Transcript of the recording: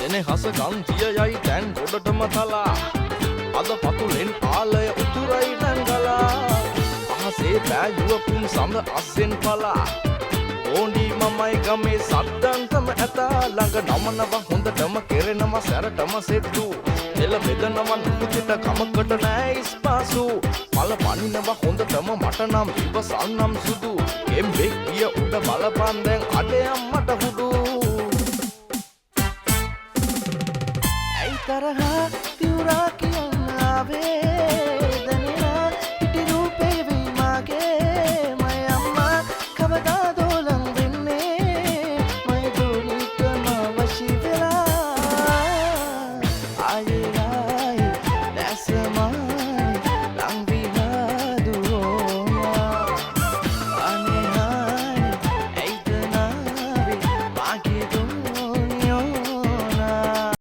සෙනෙහස ගන්තිය යයි දැන් ගොඩටම තලා අද පතුලෙන් ආලය උතුරයි දැන් ගලා අහසේ පෑයුවකුන් සඳ අස්සෙන් පලා ඕනි මමයි ගමේ සද්දන්තම ඇතා ළඟ නමනව හොඳටම කෙරෙනව සැරටම සෙට්ටු එල බෙදනවා නුකුතිට ගමකට නෑ ඉස්පාසු මල පනිනව හොඳටම මට නම් ඉවසන්නම් සුදු එම්බෙක් ගිය උඩ බලපන් දැන් අඩයම් මට හුඩු ඇයි තරහා තිවුරා කියන්න ආවේ දැනෙනා හිටි රූපේ වෙයි මාගේ මය අම්මා කවදාද